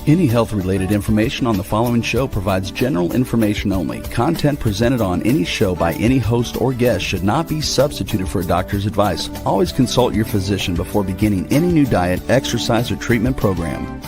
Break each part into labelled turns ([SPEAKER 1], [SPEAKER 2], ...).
[SPEAKER 1] Any health-related information on the following show provides general information only. Content presented on any show by any host or guest should not be substituted for a doctor's advice. Always consult your physician before beginning any new diet, exercise, or treatment program.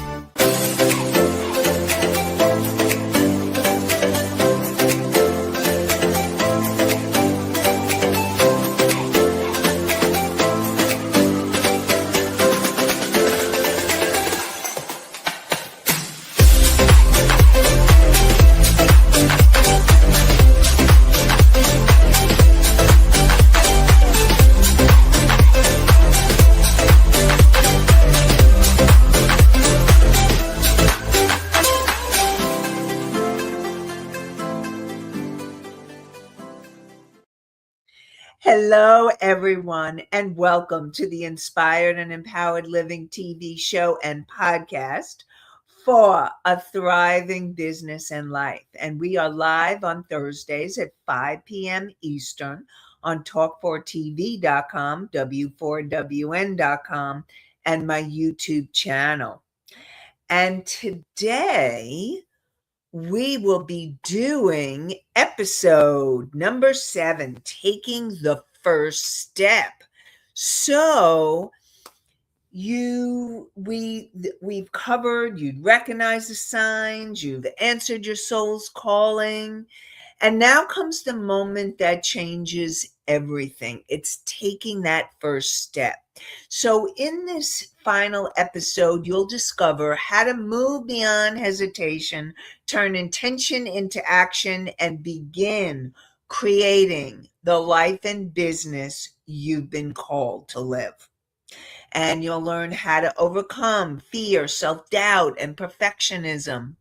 [SPEAKER 2] Hello, everyone, and welcome to the Inspired and Empowered Living TV show and podcast for a thriving business and life. And we are live on Thursdays at 5 p.m. Eastern on talk4tv.com, w4wn.com, and my YouTube channel. And today, we will be doing episode number 7, taking the first step. So we've covered, you'd recognize the signs, you've answered your soul's calling, and now comes the moment that changes everything. It's taking that first step. So in this final episode, you'll discover how to move beyond hesitation, turn intention into action, and begin creating the life and business you've been called to live. And you'll learn how to overcome fear, self-doubt, and perfectionism.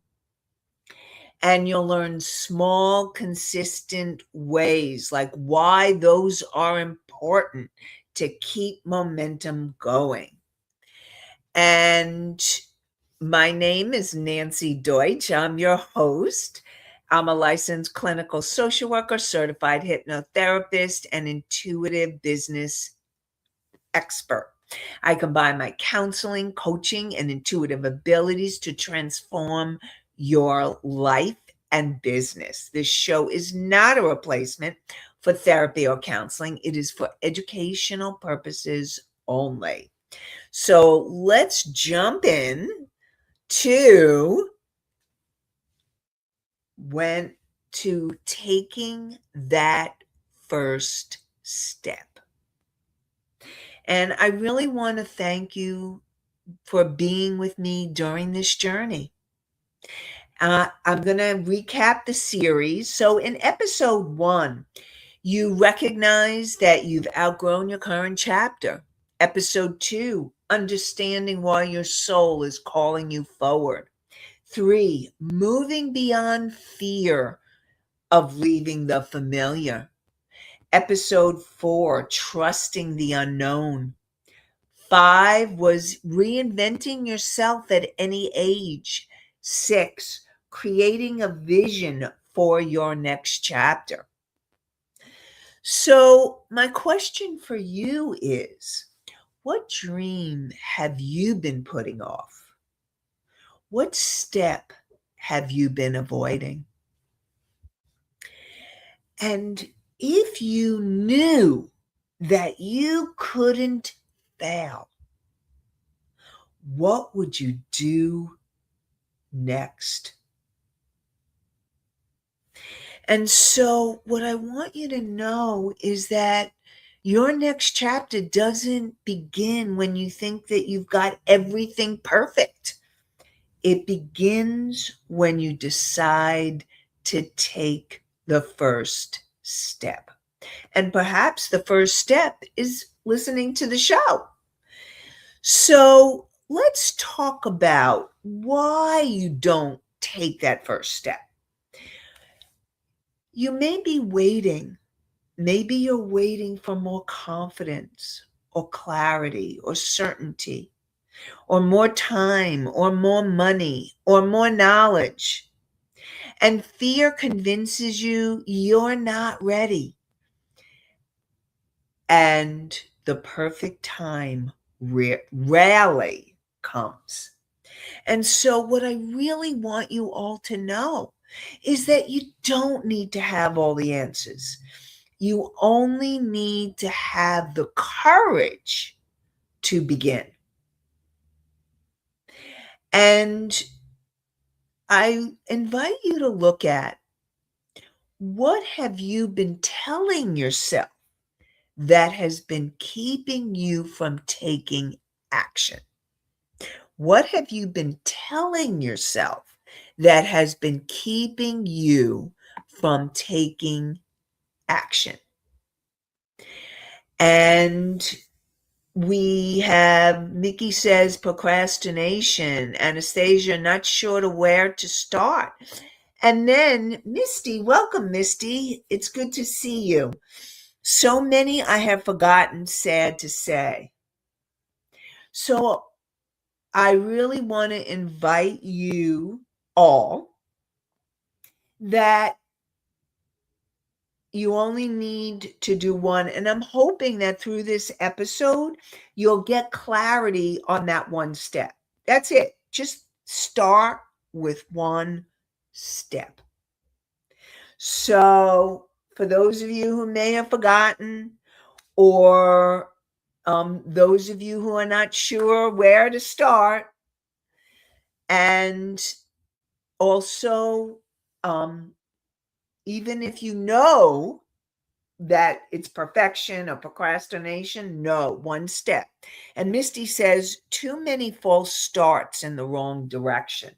[SPEAKER 2] And you'll learn small, consistent ways, like why those are important to keep momentum going. And my name is Nancy Deutsch. I'm your host. I'm a licensed clinical social worker, certified hypnotherapist, and intuitive business expert. I combine my counseling, coaching, and intuitive abilities to transform your life and business. This show is not a replacement for therapy or counseling. It is for educational purposes only. So let's jump in to taking that first step. And I really want to thank you for being with me during this journey. I'm going to recap the series. So in episode 1, you recognize that you've outgrown your current chapter. Episode 2, understanding why your soul is calling you forward. 3, moving beyond fear of leaving the familiar. Episode 4, trusting the unknown. 5 was reinventing yourself at any age. 6, creating a vision for your next chapter. So my question for you is, what dream have you been putting off? What step have you been avoiding? And if you knew that you couldn't fail, what would you do next? And so what I want you to know is that your next chapter doesn't begin when you think that you've got everything perfect. It begins when you decide to take the first step. And perhaps the first step is listening to the show. So let's talk about why you don't take that first step. You may be waiting. Maybe you're waiting for more confidence or clarity or certainty or more time or more money or more knowledge. And fear convinces you you're not ready. And the perfect time rarely comes. And so, what I really want you all to know is that you don't need to have all the answers. You only need to have the courage to begin. And I invite you to look at, what have you been telling yourself that has been keeping you from taking action? What have you been telling yourself that has been keeping you from taking action? And we have Mickey says procrastination, Anastasia not sure to where to start. And then Misty, welcome Misty. It's good to see you. So many I have forgotten, sad to say. So I really want to invite you all that you only need to do one. And I'm hoping that through this episode, you'll get clarity on that one step. That's it. Just start with one step. So, for those of you who may have forgotten, or those of you who are not sure where to start, and also, even if you know that it's perfection or procrastination, no, one step. And Misty says, too many false starts in the wrong direction.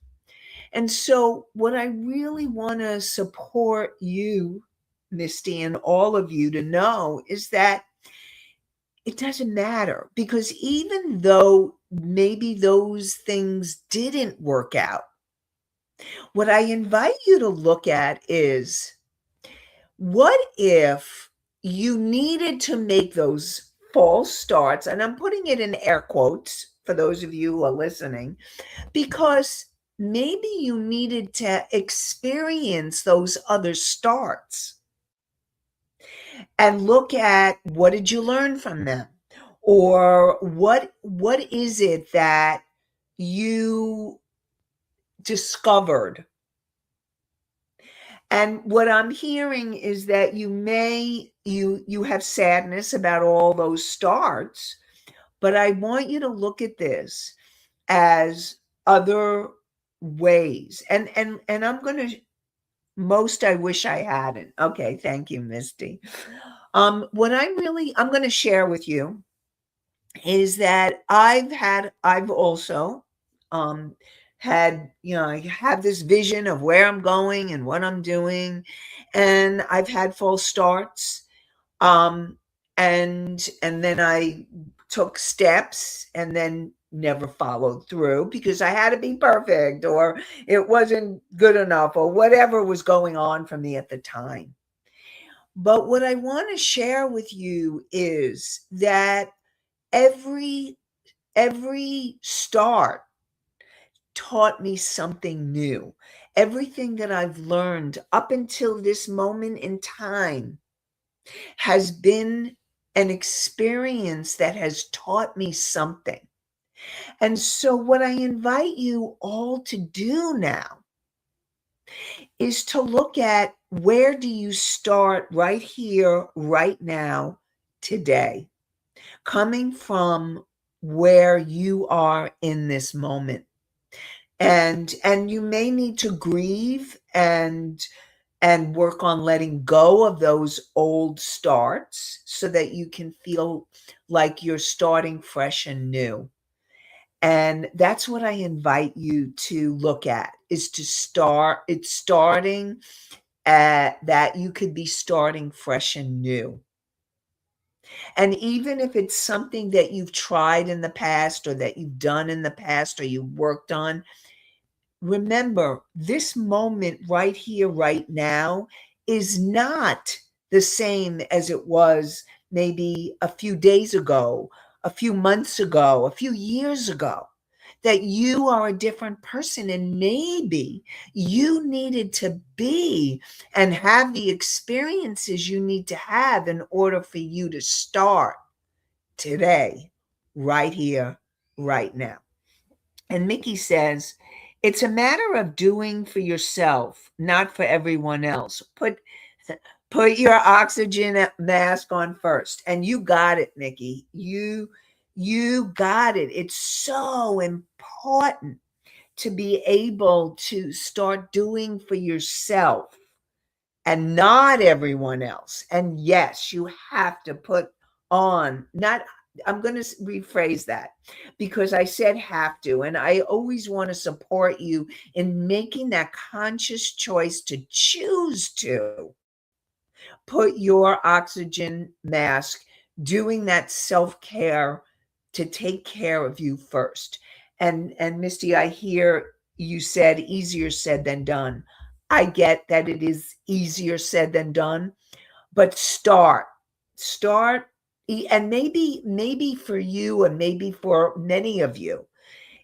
[SPEAKER 2] And so, what I really want to support you, Misty, and all of you to know is that it doesn't matter, because even though maybe those things didn't work out, what I invite you to look at is, what if you needed to make those false starts? And I'm putting it in air quotes for those of you who are listening, because maybe you needed to experience those other starts and look at, what did you learn from them? Or what is it that you discovered? And what I'm hearing is that you have sadness about all those starts, but I want you to look at this as other ways. And I'm going to, most I wish I hadn't. Okay, thank you, Misty. What I'm going to share with you is that I've also um had, I have this vision of where I'm going and what I'm doing, and I've had false starts. Um and then I took steps and then never followed through because I had to be perfect, or it wasn't good enough, or whatever was going on for me at the time. But what I want to share with you is that every every start taught me something new. Everything that I've learned up until this moment in time has been an experience that has taught me something. And so, what I invite you all to do now is to look at, where do you start right here, right now, today, coming from where you are in this moment. And you may need to grieve and work on letting go of those old starts so that you can feel like you're starting fresh and new. And that's what I invite you to look at, is to start, it's starting at that you could be starting fresh and new. And even if it's something that you've tried in the past, or that you've done in the past, or you worked on, remember, this moment right here, right now, is not the same as it was maybe a few days ago, a few months ago, a few years ago. That you are a different person, and maybe you needed to be and have the experiences you need to have in order for you to start today, right here, right now. And Mickey says, it's a matter of doing for yourself, not for everyone else. Put your oxygen mask on first. And you got it, Mickey. You got it. It's so important to be able to start doing for yourself and not everyone else. And yes, you have to put on, not, I'm going to rephrase that because I said have to. And I always want to support you in making that conscious choice to choose to put your oxygen mask, doing that self care to take care of you first. And Misty, I hear you said easier said than done. I get that it is easier said than done, but start, and maybe for you and maybe for many of you,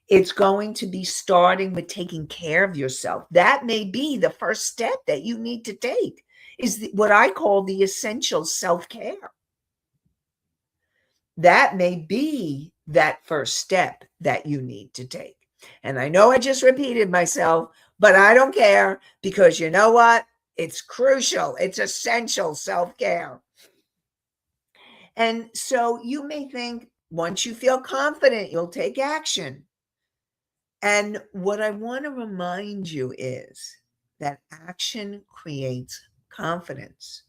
[SPEAKER 2] it's going to be starting with taking care of yourself. That may be the first step that you need to take, is what I call the essential self-care. That may be that first step that you need to take. And I know I just repeated myself, but I don't care, because you know what? It's crucial. It's essential self-care. And so you may think once you feel confident, you'll take action. And what I want to remind you is that action creates confidence.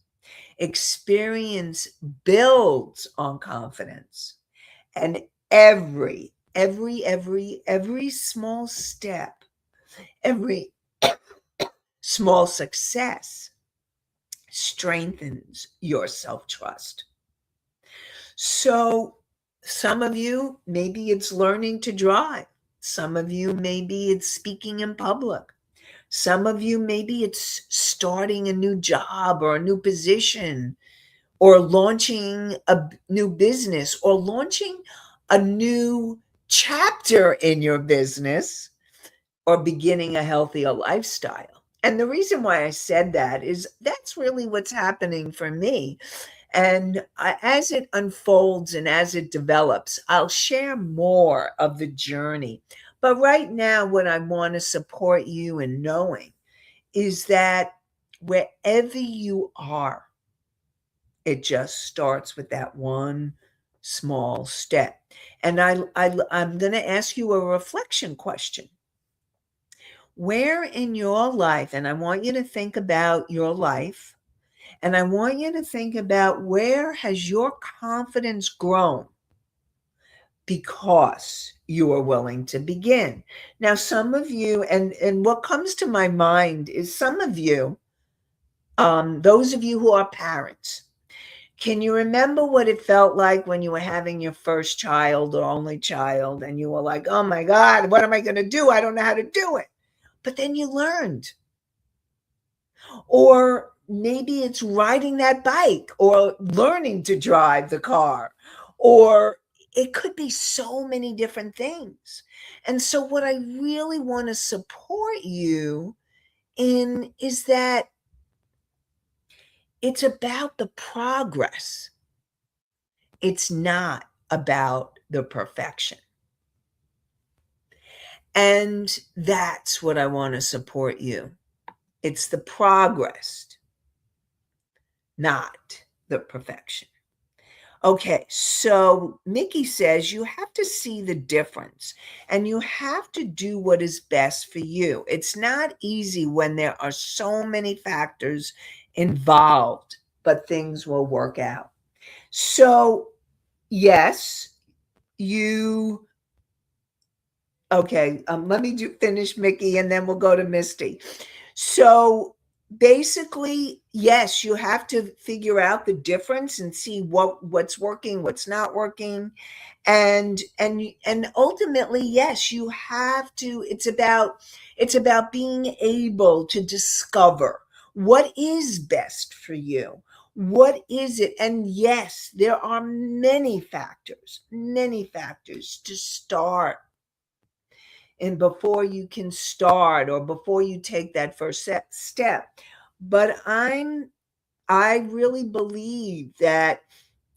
[SPEAKER 2] Experience builds on confidence. And every small step, every small success strengthens your self-trust. So some of you, maybe it's learning to drive. Some of you, maybe it's speaking in public. Some of you, maybe it's starting a new job or a new position, or launching a new business, or launching a new chapter in your business, or beginning a healthier lifestyle. And the reason why I said that is that's really what's happening for me. And as it unfolds and as it develops, I'll share more of the journey. But right now, what I want to support you in knowing is that wherever you are, it just starts with that one small step. And I'm going to ask you a reflection question. Where in your life, and I want you to think about your life, and I want you to think about where has your confidence grown because you are willing to begin. Now, some of you, and what comes to my mind is some of you, those of you who are parents, can you remember what it felt like when you were having your first child or only child, and you were like, oh my God, what am I going to do? I don't know how to do it. But then you learned. Or maybe it's riding that bike or learning to drive the car, or it could be so many different things. And so, what I really want to support you in is that it's about the progress, it's not about the perfection. And that's what I want to support you. It's the progress, not the perfection. Okay, so Mickey says you have to see the difference and you have to do what is best for you. It's not easy when there are so many factors involved, but things will work out. So, yes, you okay, let me finish Mickey and then we'll go to Misty. So basically, yes, you have to figure out the difference and see what's working, what's not working. And ultimately, yes, you have to, it's about being able to discover what is best for you. What is it? And yes, there are many factors to start. And before you can start or before you take that first step. But I really believe that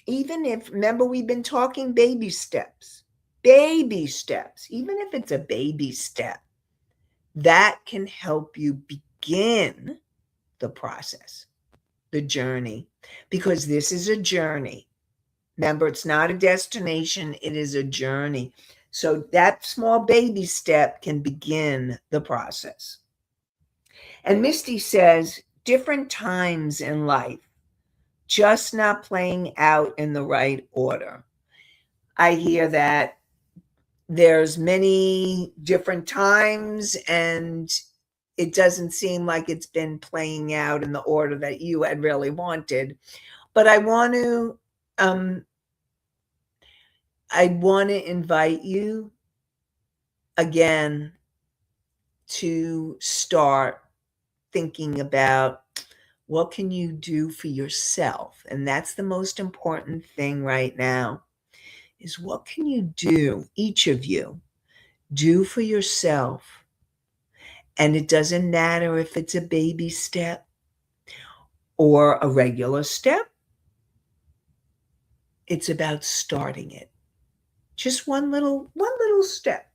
[SPEAKER 2] even if, remember, we've been talking baby steps. baby steps, even if it's a baby step, that can help you begin the process, the journey, because this is a journey. Remember, it's not a destination, it is a journey. So that small baby step can begin the process. And Misty says, different times in life, just not playing out in the right order. I hear that there's many different times and it doesn't seem like it's been playing out in the order that you had really wanted. But um I want to invite you again to start thinking about what can you do for yourself? And that's the most important thing right now is what can you do, each of you, do for yourself? And it doesn't matter if it's a baby step or a regular step. It's about starting it. Just one little step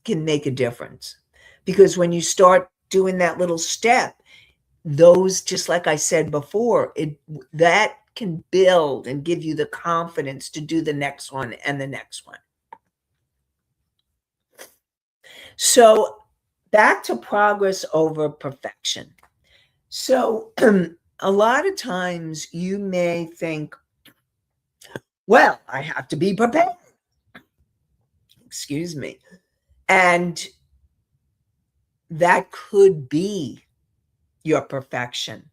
[SPEAKER 2] can make a difference. Because when you start doing that little step, those, just like I said before, that can build and give you the confidence to do the next one and the next one. So back to progress over perfection. So a lot of times you may think, well, I have to be prepared. Excuse me. And that could be your perfection,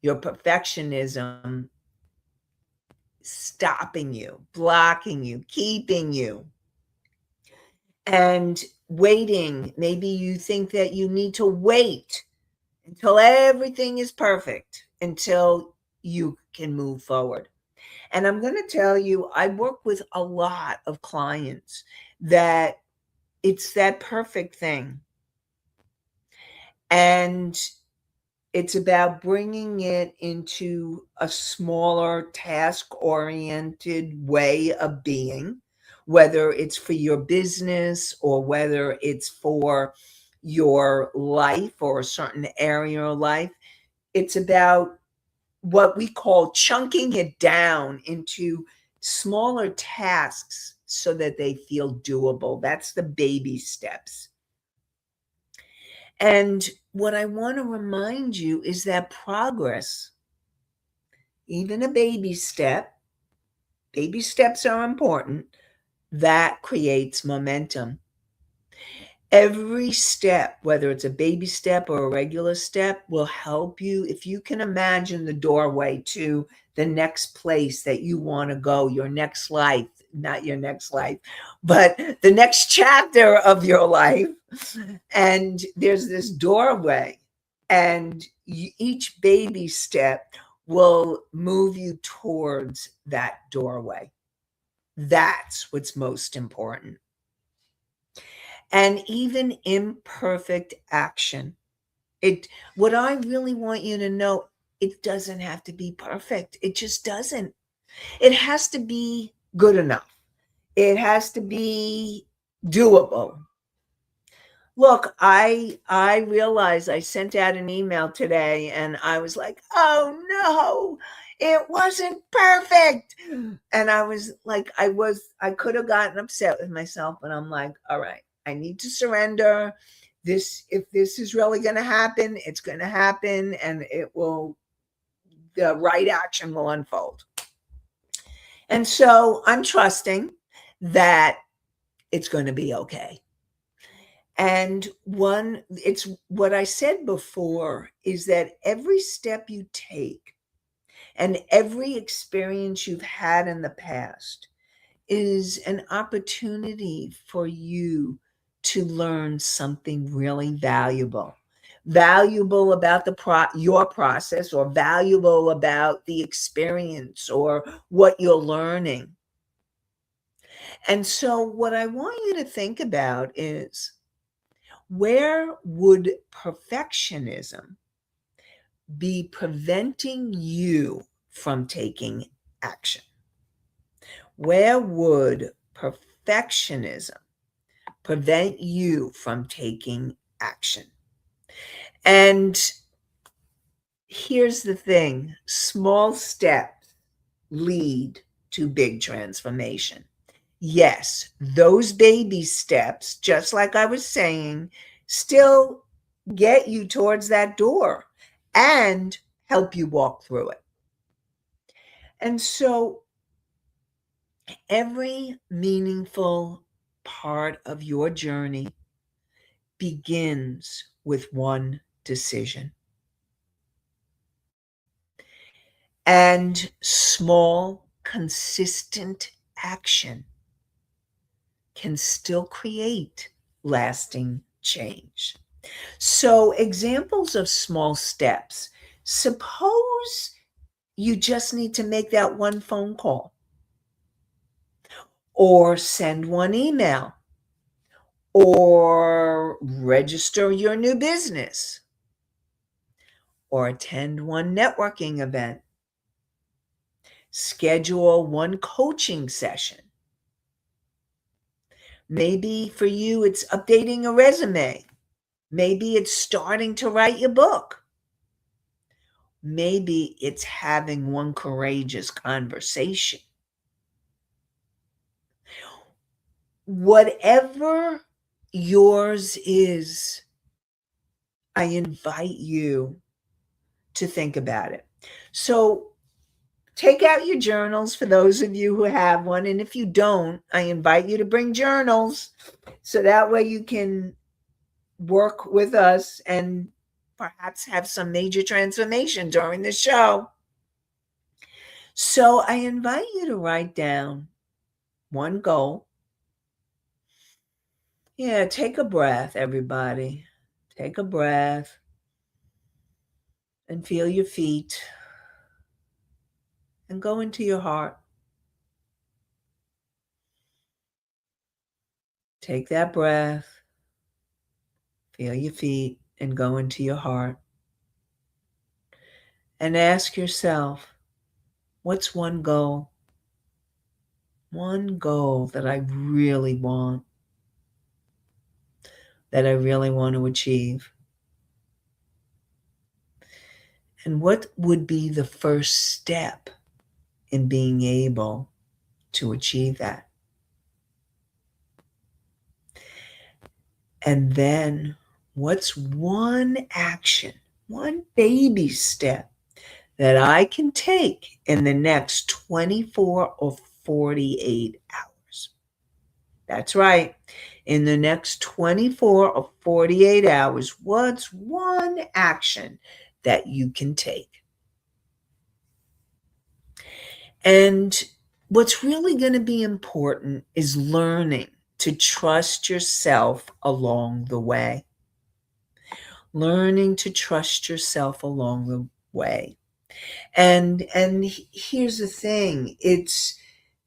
[SPEAKER 2] your perfectionism stopping you, blocking you, keeping you, and waiting. Maybe you think that you need to wait until everything is perfect until you can move forward. And I'm going to tell you, I work with a lot of clients that it's that perfect thing. And it's about bringing it into a smaller task-oriented way of being, whether it's for your business or whether it's for your life or a certain area of life. It's about what we call chunking it down into smaller tasks so that they feel doable. That's the baby steps. And what I want to remind you is that progress, even a baby steps are important, that creates momentum. Every step, whether it's a baby step or a regular step, will help you. If you can imagine the doorway to the next place that you want to go, your next life, not your next life, but the next chapter of your life. And there's this doorway, and each baby step will move you towards that doorway. That's what's most important. And even imperfect action. What I really want you to know, it doesn't have to be perfect. It just doesn't. It has to be good enough. It has to be doable. Look, I realized I sent out an email today and I was like, "Oh no, it wasn't perfect." And I was like, I could have gotten upset with myself, but I'm like, "All right, I need to surrender. If this is really going to happen, it's going to happen and the right action will unfold." And so I'm trusting that it's going to be okay. And it's what I said before is that every step you take and every experience you've had in the past is an opportunity for you to learn something really valuable about your process, or valuable about the experience or what you're learning. And so what I want you to think about is, where would perfectionism be preventing you from taking action? Where would perfectionism prevent you from taking action. And here's the thing, small steps lead to big transformation. Yes, those baby steps, just like I was saying, still get you towards that door and help you walk through it. And so every meaningful part of your journey begins with one decision. And small, consistent action can still create lasting change. So, examples of small steps. Suppose you just need to make that one phone call, or send one email, or register your new business, or attend one networking event, schedule one coaching session. Maybe for you, it's updating a resume. Maybe it's starting to write your book. Maybe it's having one courageous conversation. Whatever yours is, I invite you to think about it. So take out your journals for those of you who have one. And if you don't, I invite you to bring journals so that way you can work with us and perhaps have some major transformation during the show. So I invite you to write down one goal. Yeah, take a breath, everybody. Take a breath and feel your feet and go into your heart. Take that breath, feel your feet, and go into your heart. And ask yourself, what's one goal? One goal that I really want, to achieve. And what would be the first step in being able to achieve that? And then what's one action, one baby step that I can take in the next 24 or 48 hours? That's right. In the next 24 or 48 hours, what's one action that you can take? And what's really going to be important is learning to trust yourself along the way. Learning to trust yourself along the way. And here's the thing, it's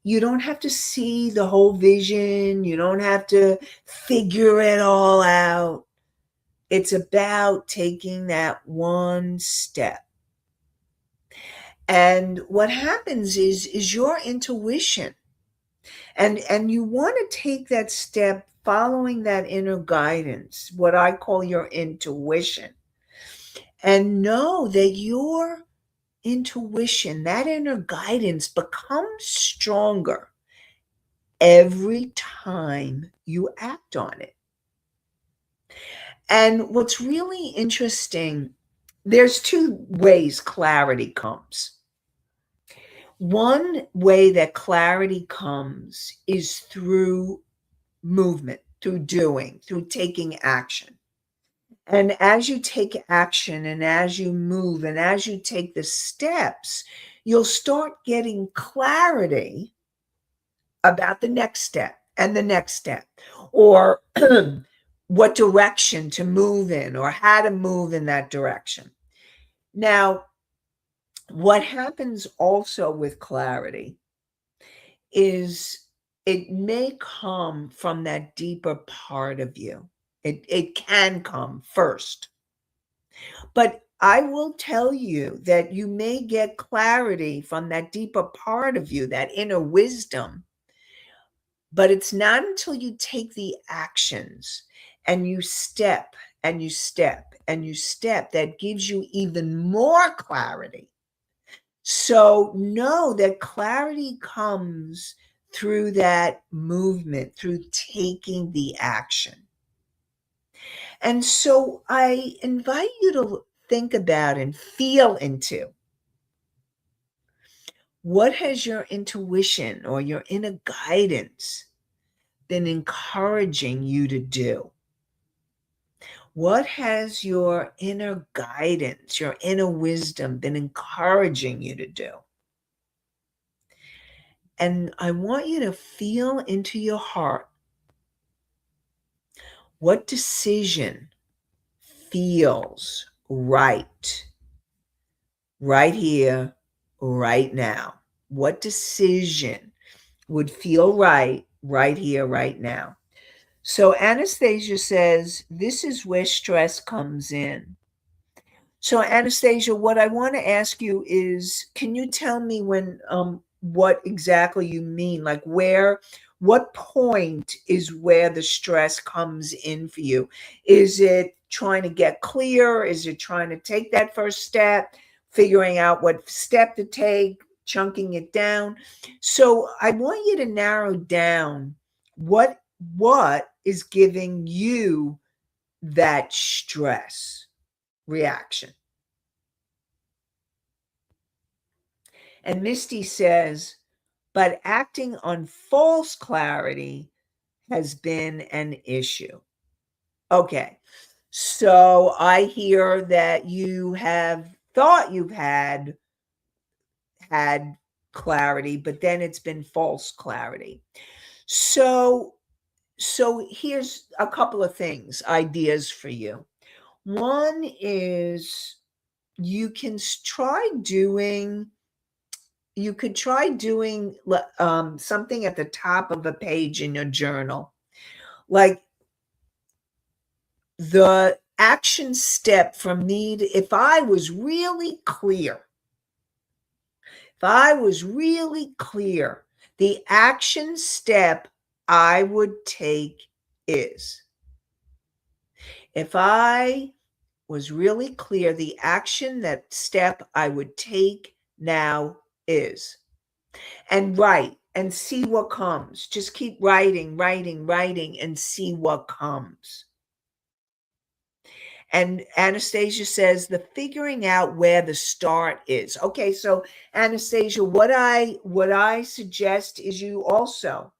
[SPEAKER 2] you don't have to see the whole vision, you don't have to figure it all out. It's about taking that one step. And what happens is your intuition. And you want to take that step following that inner guidance, what I call your intuition. And know that your intuition, that inner guidance becomes stronger every time you act on it. And what's really interesting, there's two ways clarity comes. One way that clarity comes is through movement, through doing, through taking action. And as you take action and as you move and as you take the steps, you'll start getting clarity about the next step and the next step, or what direction to move in or how to move in that direction. Now, what happens also with clarity is it may come from that deeper part of you. It can come first. But I will tell you that you may get clarity from that deeper part of you, that inner wisdom, But it's not until you take the actions and you step and you step and you step that gives you even more clarity. So know that clarity comes through that movement, through taking the action. And so I invite you to think about and feel into, what has your intuition or your inner guidance been encouraging you to do? What has your inner guidance, your inner wisdom been encouraging you to do? And I want you to feel into your heart, what decision feels right here, right now? What decision would feel right here, right now? So Anastasia says, this is where stress comes in. So Anastasia, what I want to ask you is, can you tell me what exactly you mean? Like what point is where the stress comes in for you? Is it trying to get clear? Is it trying to take that first step, figuring out what step to take, chunking it down? So I want you to narrow down what is giving you that stress reaction. And Misty says, but acting on false clarity has been an issue. Okay. So I hear that you have thought you've had clarity, but then it's been false clarity. So here's a couple of things, ideas for you. One is you can try doing you could try doing something at the top of a page in your journal, like the action step for me. If I was really clear, the action step I would take is, if I was really clear, the action, that step I would take now is, and write and see what comes. Just keep writing, and see what comes. And Anastasia says the figuring out where the start is. Okay, so Anastasia, what I suggest is you also,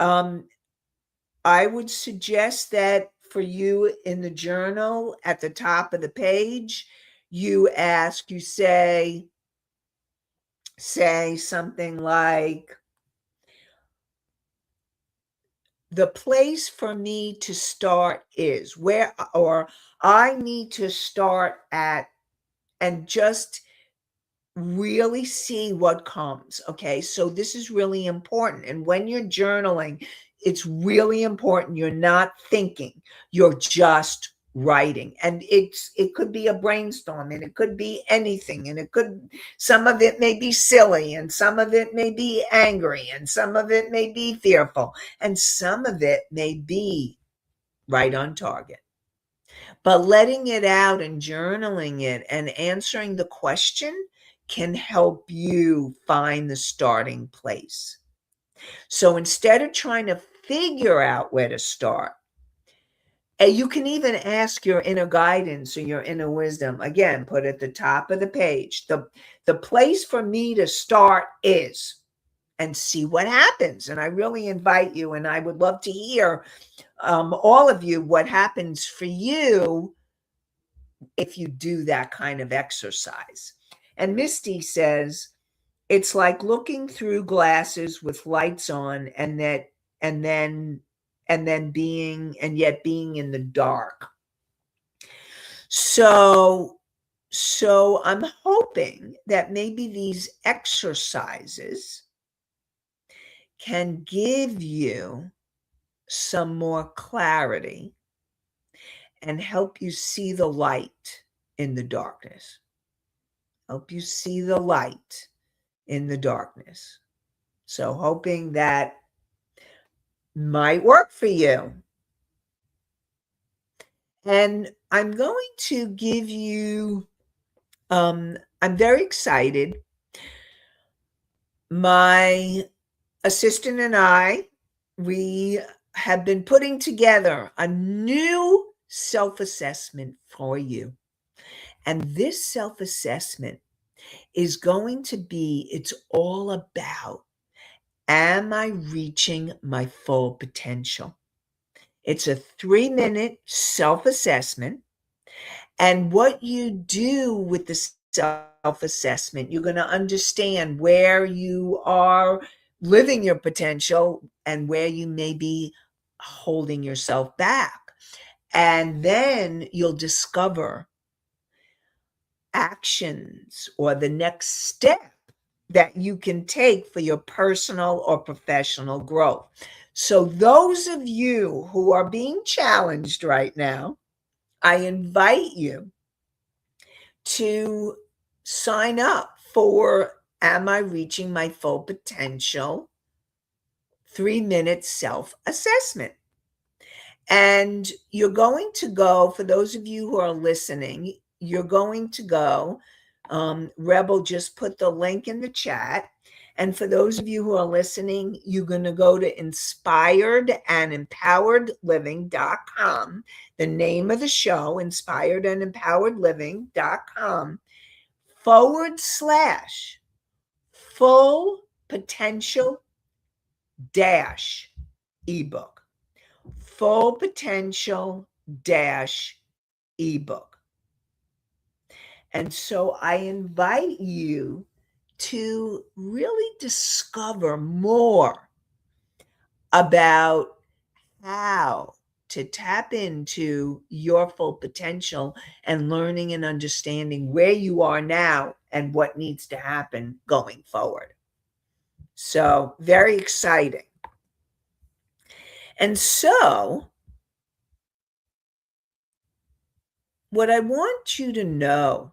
[SPEAKER 2] I would suggest that for you in the journal at the top of the page, you say something like, the place for me to start is where, or I need to start at, and just really see what comes. Okay. So this is really important. And when you're journaling, it's really important you're not thinking, you're just writing. And it could be a brainstorm, and it could be anything, and some of it may be silly, and some of it may be angry, and some of it may be fearful, and some of it may be right on target. But letting it out and journaling it and answering the question can help you find the starting place. So instead of trying to figure out where to start, and you can even ask your inner guidance or your inner wisdom, again, put at the top of the page, the place for me to start is, and see what happens. And I really invite you, and I would love to hear, all of you, what happens for you if you do that kind of exercise. And Misty says, it's like looking through glasses with lights on, and then being in the dark. So I'm hoping that maybe these exercises can give you some more clarity and help you see the light in the darkness. Help you see the light in the darkness. So hoping that might work for you. And I'm going to give you, I'm very excited. My assistant and I, we have been putting together a new self assessment for you. And this self assessment is going to be, it's all about, am I reaching my full potential? It's a 3-minute self assessment. And what you do with the self assessment, you're going to understand where you are living your potential and where you may be holding yourself back. And then you'll discover actions or the next step that you can take for your personal or professional growth. So, those of you who are being challenged right now, I invite you to sign up for Am I Reaching My Full Potential 3-minute self assessment. And you're going to go, for those of you who are listening, you're going to go. Rebel just put the link in the chat. And for those of you who are listening, you're going to go to inspiredandempoweredliving.com, the name of the show, inspiredandempoweredliving.com / full potential dash ebook. Full potential dash ebook. And so I invite you to really discover more about how to tap into your full potential and learning and understanding where you are now and what needs to happen going forward. So, very exciting. And so, what I want you to know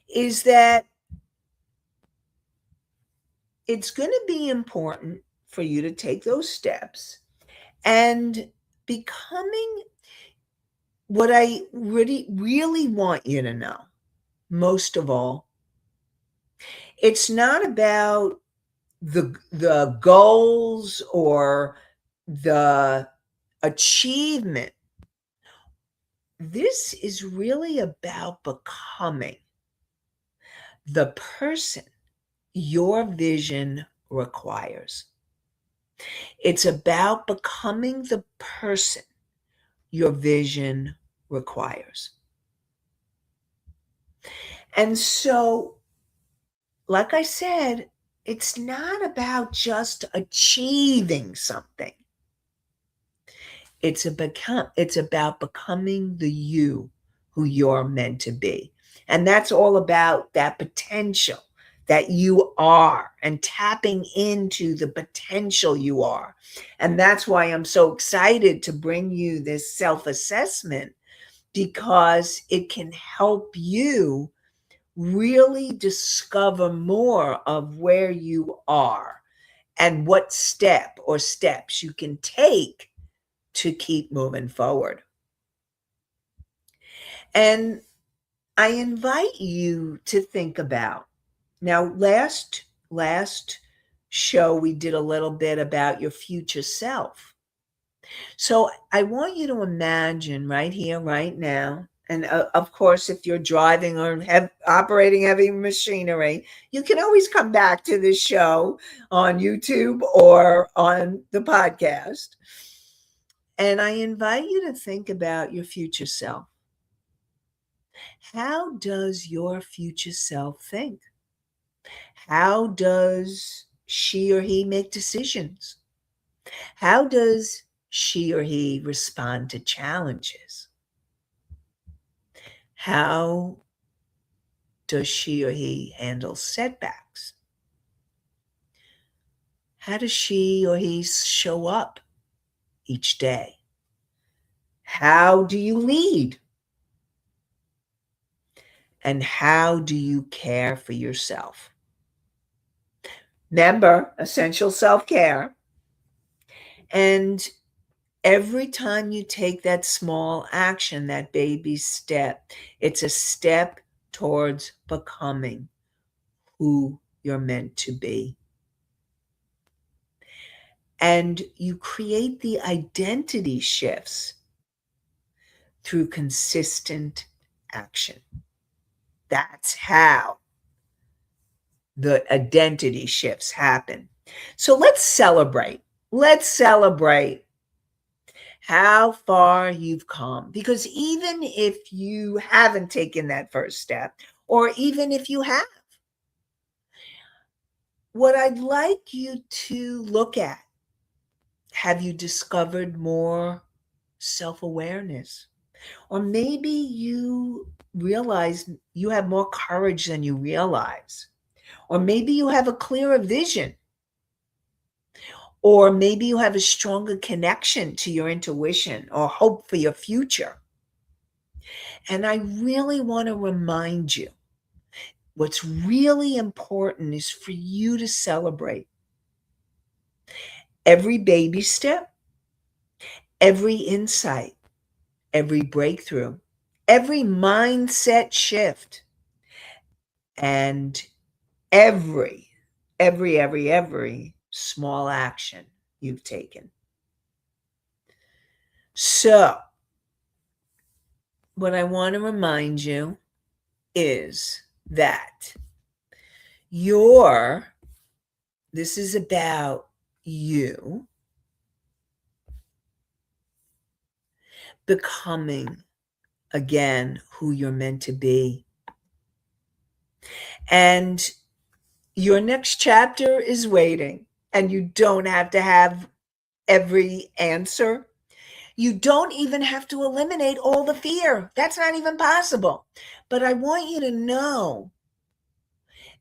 [SPEAKER 2] is that it's going to be important for you to take those steps and becoming what I really want you to know, most of all, it's not about the goals or the achievement. This is really about becoming the person your vision requires. It's about becoming the person your vision requires. And so, like I said, it's not about just achieving something. It's about becoming the you who you're meant to be. And that's all about that potential that you are and tapping into the potential you are. And that's why I'm so excited to bring you this self-assessment, because it can help you really discover more of where you are and what step or steps you can take to keep moving forward. And I invite you to think about, now last show we did a little bit about your future self. So I want you to imagine right here, right now, and of course, if you're driving or operating heavy machinery, you can always come back to this show on YouTube or on the podcast. And I invite you to think about your future self. How does your future self think? How does she or he make decisions? How does she or he respond to challenges? How does she or he handle setbacks? How does she or he show up each day? How do you lead? And how do you care for yourself? Remember, essential self-care. And every time you take that small action, that baby step, it's a step towards becoming who you're meant to be. And you create the identity shifts through consistent action. That's how the identity shifts happen. So let's celebrate. Let's celebrate how far you've come. Because even if you haven't taken that first step, or even if you what I'd like you to look at, have you discovered more self awareness? Or maybe you realize you have more courage than you realize. Or maybe you have a clearer vision. Or maybe you have a stronger connection to your intuition or hope for your future. And I really want to remind you what's really important is for you to celebrate every baby step, every insight, every breakthrough, every mindset shift, and every small action you've taken. So, what I want to remind you is that this is about you becoming again who you're meant to be. And your next chapter is waiting, and you don't have to have every answer. You don't even have to eliminate all the fear. That's not even possible. But I want you to know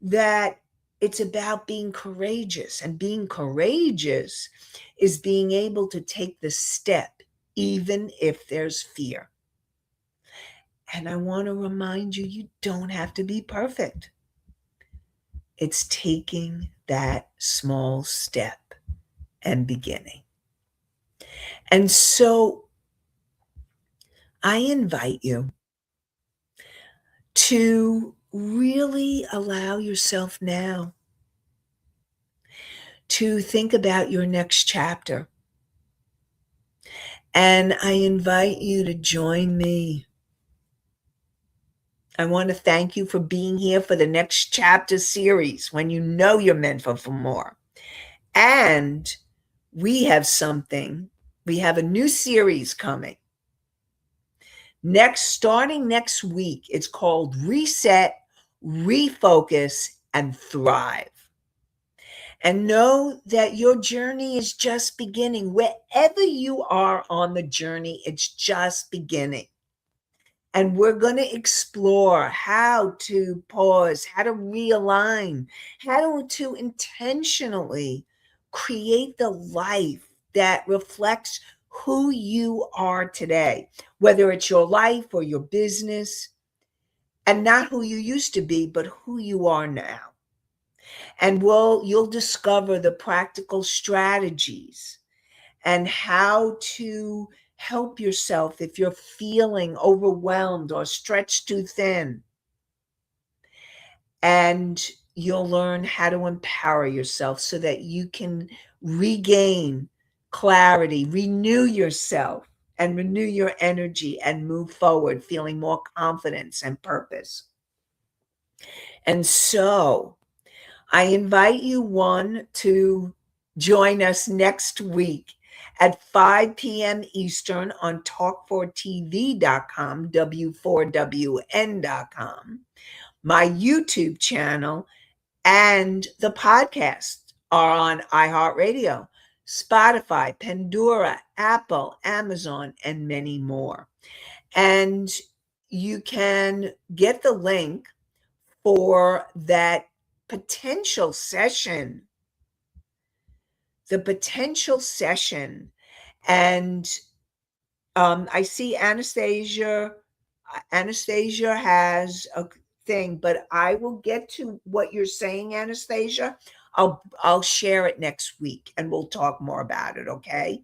[SPEAKER 2] that it's about being courageous. And being courageous is being able to take the step, even if there's fear. And I want to remind you, you don't have to be perfect. It's taking that small step and beginning. And so I invite you to really allow yourself now to think about your next chapter. And I invite you to join me. I want to thank you for being here for the next chapter series when you know you're meant for more. And we have a new series coming. Starting next week, it's called Reset, Refocus, and Thrive. And know that your journey is just beginning. Wherever you are on the journey, it's just beginning. And we're going to explore how to pause, how to realign, how to intentionally create the life that reflects who you are today, whether it's your life or your business, and not who you used to be, but who you are now. And you'll discover the practical strategies and how to help yourself if you're feeling overwhelmed or stretched too thin. And you'll learn how to empower yourself so that you can regain clarity, renew yourself, and renew your energy and move forward, feeling more confidence and purpose. And so I invite you, to join us next week at 5 p.m. Eastern on talk4tv.com, W4WN.com, my YouTube channel, and the podcast are on iHeartRadio, Spotify, Pandora, Apple, Amazon, and many more. And you can get the link for that potential session, and I see Anastasia has a thing, but I will get to what you're saying, Anastasia. I'll share it next week and we'll talk more about it, okay?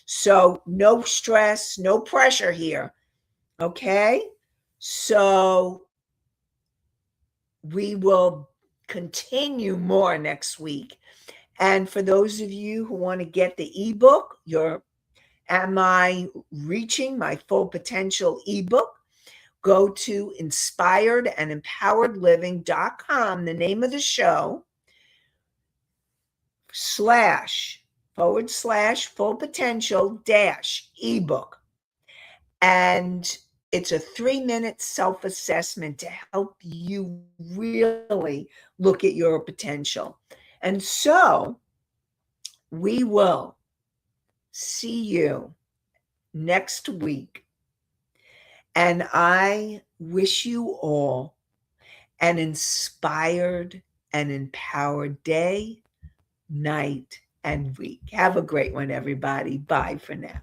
[SPEAKER 2] So no stress, no pressure here, okay? So we will continue more next week. And for those of you who want to get the ebook, your Am I Reaching My Full Potential ebook, go to inspiredandempoweredliving.com, the name of the show, / full potential dash ebook. And it's a 3-minute self assessment to help you really look at your potential. And so we will see you next week. And I wish you all an inspired and empowered day, night, and week. Have a great one, everybody. Bye for now.